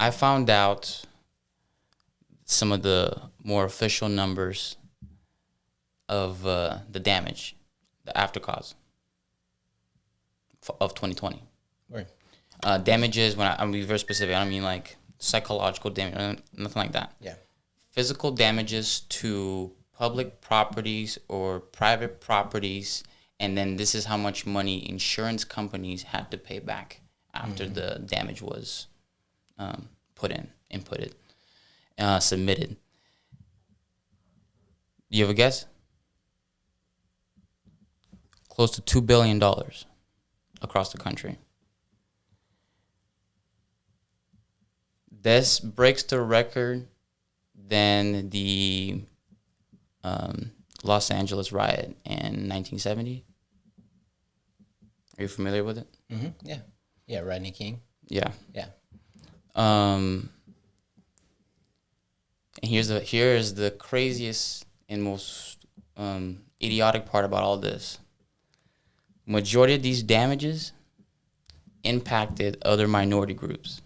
I found out some of the more official numbers of the damage, the after cause of 2020. Right. Damages, when I'm being very specific, I don't mean like psychological damage, nothing like that. Yeah. Physical damages to public properties or private properties, and then this is how much money insurance companies had to pay back after the damage was inputted, submitted. Do you have a guess? Close to $2 billion across the country. This breaks the record than the Los Angeles riot in 1970. Are you familiar with it? Mm-hmm. Yeah. Yeah, Rodney King. Yeah. Yeah. And here's the craziest and most idiotic part about all this. Majority of these damages impacted other minority groups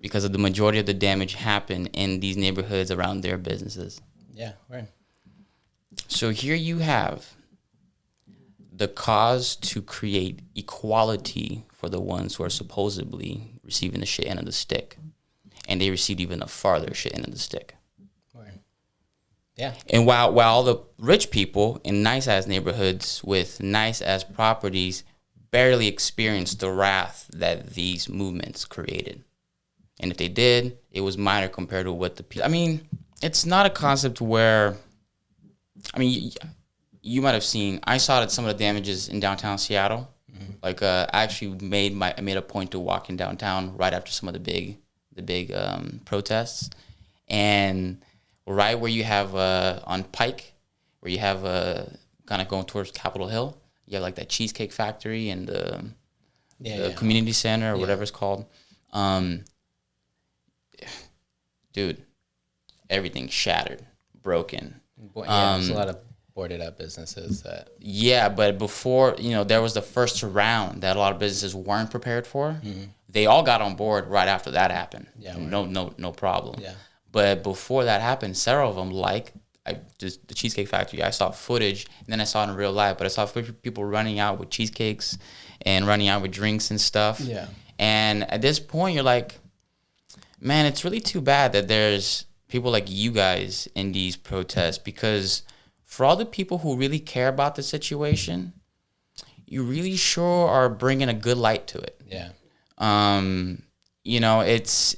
because of the majority of the damage happened in these neighborhoods around their businesses. Yeah, right. So here you have the cause to create equality for the ones who are supposedly receiving the shit end of the stick. And they received even a farther shit end of the stick. Right. Yeah. And while all the rich people in nice-ass neighborhoods with nice-ass properties barely experienced the wrath that these movements created. And if they did, it was minor compared to what the people... I mean, it's not a concept where... I mean, you might have seen... I saw that some of the damages in downtown Seattle. Mm-hmm. Like, I actually made a point to walk in downtown right after some of the big protests. And right where you have on Pike, where you have kind of going towards Capitol Hill, you have like that Cheesecake Factory and the community center or whatever it's called. Dude, everything shattered, broken. There's a lot of boarded up businesses that... Yeah, but before, there was the first round that a lot of businesses weren't prepared for. Mm-hmm. They all got on board right after that happened. Yeah, right. No problem. Yeah. But before that happened, several of them, like just the Cheesecake Factory, I saw footage, and then I saw it in real life, but I saw people running out with cheesecakes and running out with drinks and stuff. Yeah. And at this point, you're like, man, it's really too bad that there's people like you guys in these protests, because for all the people who really care about the situation, you really sure are bringing a good light to it. Yeah. It's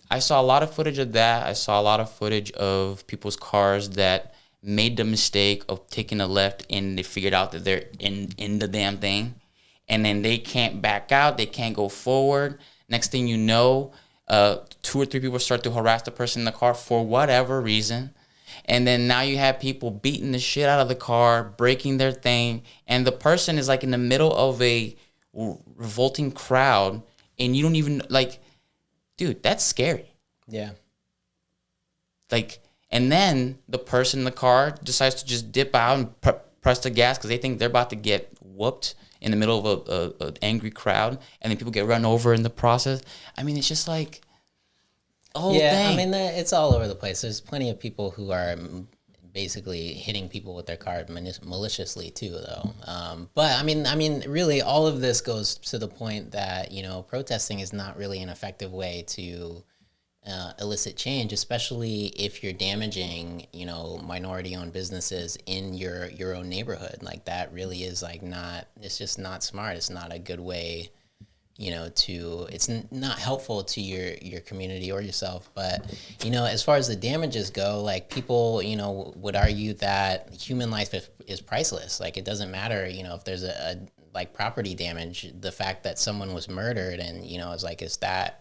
I saw a lot of footage of that. I saw a lot of footage of people's cars that made the mistake of taking a left and they figured out that they're in the damn thing. And then they can't back out. They can't go forward. Next thing you know, 2 or 3 people start to harass the person in the car for whatever reason. And then now you have people beating the shit out of the car, breaking their thing. And the person is like in the middle of a revolting crowd. And you don't even dude, that's scary. Yeah. And then the person in the car decides to just dip out and press the gas because they think they're about to get whooped in the middle of an angry crowd, and then people get run over in the process. I mean, it's just like, thing. I mean, it's all over the place. There's plenty of people who are basically hitting people with their car maliciously too, though. But I mean, really, all of this goes to the point that protesting is not really an effective way to elicit change, especially if you're damaging, minority-owned businesses in your own neighborhood. Like, that really is it's just not smart. It's not a good way, it's not helpful to your community or yourself. But, as far as the damages go, people, would argue that human life is priceless. It doesn't matter, if there's a property damage, the fact that someone was murdered and, is that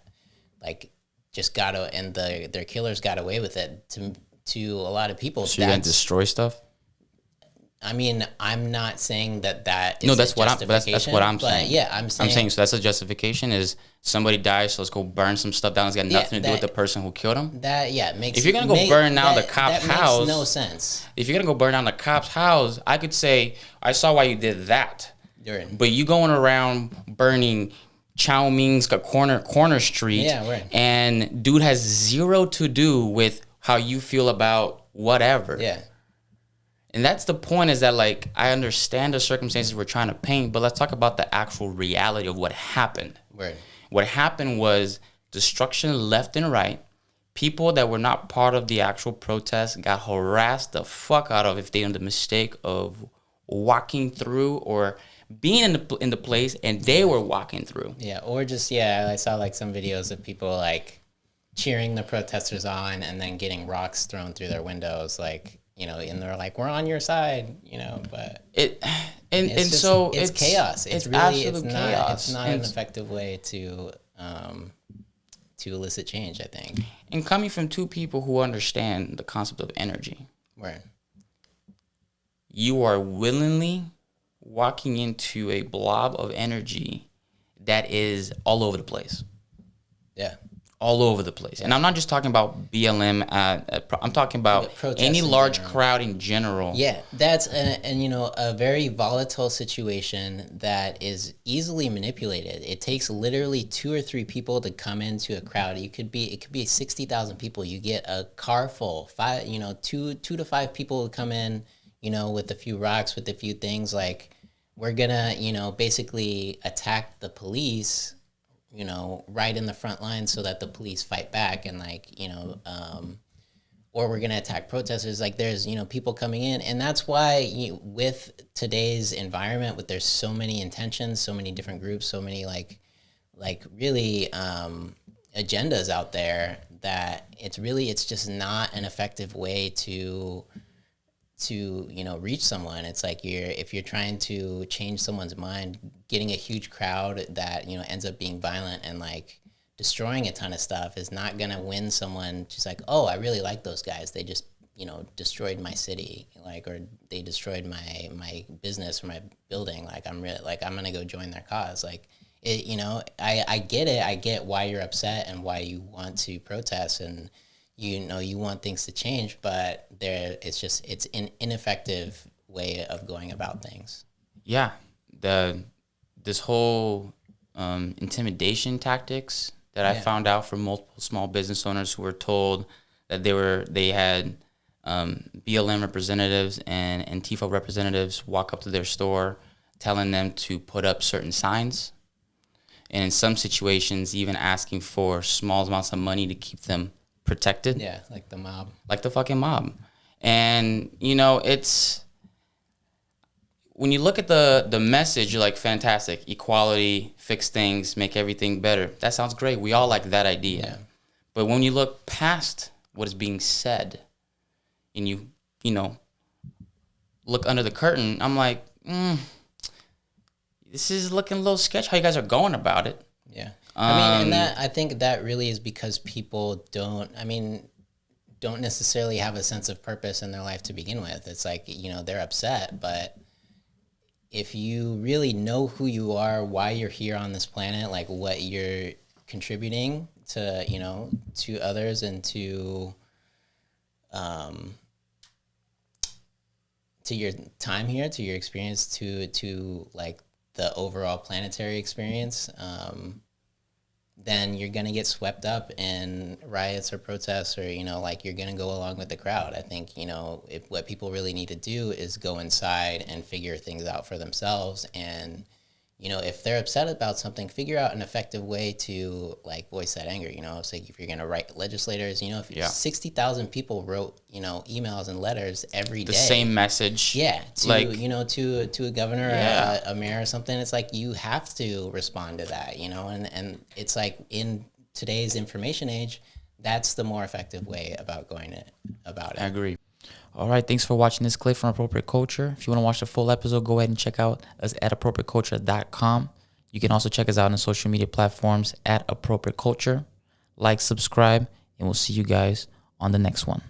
just their killers got away with it to a lot of people. So you're going to destroy stuff? I mean, I'm not saying that is no, that's what I'm saying. Yeah, I'm saying so that's a justification is somebody dies, so let's go burn some stuff down. It's got nothing to do with the person who killed him. If you're going to go burn down the cop's house, makes no sense. If you're going to go burn down the cop's house, I could say, I saw why you did that. But you going around burning Chow Ming's corner street, and dude has zero to do with how you feel about whatever. Yeah. And that's the point, is that, like, I understand the circumstances we're trying to paint, but let's talk about the actual reality of what happened. Right. What happened was destruction left and right. People that were not part of the actual protest got harassed the fuck out of if they made the mistake of walking through or being in the place and they were walking through. Yeah, or just, I saw like some videos of people like cheering the protesters on and then getting rocks thrown through their windows, like, you know, and they're like, we're on your side, you know, but it's chaos. It's really absolute chaos. It's not an effective way to elicit change, I think. And coming from two people who understand the concept of energy. Right. You are willingly walking into a blob of energy that is all over the place. Yeah. All over the place. And I'm not just talking about BLM. I'm talking about any large crowd in general. Yeah, that's and you know, a very volatile situation that is easily manipulated. It takes literally 2 or 3 people to come into a crowd. It could be 60,000 people. You get a car full, 2 to 5 people would come in, you know, with a few rocks, with a few things, like, we're gonna, you know, basically attack the police, you know, right in the front line so that the police fight back, and, like, you know, or we're going to attack protesters. Like, there's, you know, people coming in. And that's why with today's environment, with there's so many intentions, so many different groups, so many like really agendas out there, that it's just not an effective way to you know, reach someone. It's like, if you're trying to change someone's mind, getting a huge crowd that, you know, ends up being violent and like destroying a ton of stuff is not gonna win someone just like, oh, I really like those guys, they just, you know, destroyed my city, like, or they destroyed my business or my building, like, I'm gonna go join their cause. Like, it, you know, I get it. I get why you're upset and why you want to protest, and you know, you want things to change, but it's an ineffective way of going about things. Yeah. This whole intimidation tactics that I found out from multiple small business owners who were told that they had BLM representatives and Antifa representatives walk up to their store telling them to put up certain signs, and in some situations even asking for small amounts of money to keep them protected. Yeah, like the mob. Like the fucking mob. And, you know, it's... When you look at the message, you're like, fantastic. Equality, fix things, make everything better. That sounds great. We all like that idea. Yeah. But when you look past what is being said and you know, look under the curtain, I'm like, this is looking a little sketchy how you guys are going about it. Yeah. I think that really is because people don't necessarily have a sense of purpose in their life to begin with. It's like, you know, they're upset, but if you really know who you are, why you're here on this planet, like what you're contributing to, you know, to others and to your time here, to your experience, to like the overall planetary experience, then you're going to get swept up in riots or protests, or, you know, like, you're going to go along with the crowd. I think, you know, what people really need to do is go inside and figure things out for themselves. And, you know, if they're upset about something, figure out an effective way to, like, voice that anger. You know, it's like, if you're going to write legislators, you know, if 60,000 people wrote, you know, emails and letters every day. The same message. Yeah. You know, to a governor, a mayor or something, it's like, you have to respond to that, you know, and it's like, in today's information age, that's the more effective way about going about it. I agree. All right, thanks for watching this clip from Appropriate Culture. If you want to watch the full episode, go ahead and check out us at appropriateculture.com. You can also check us out on social media platforms at Appropriate Culture. Like, subscribe, and we'll see you guys on the next one.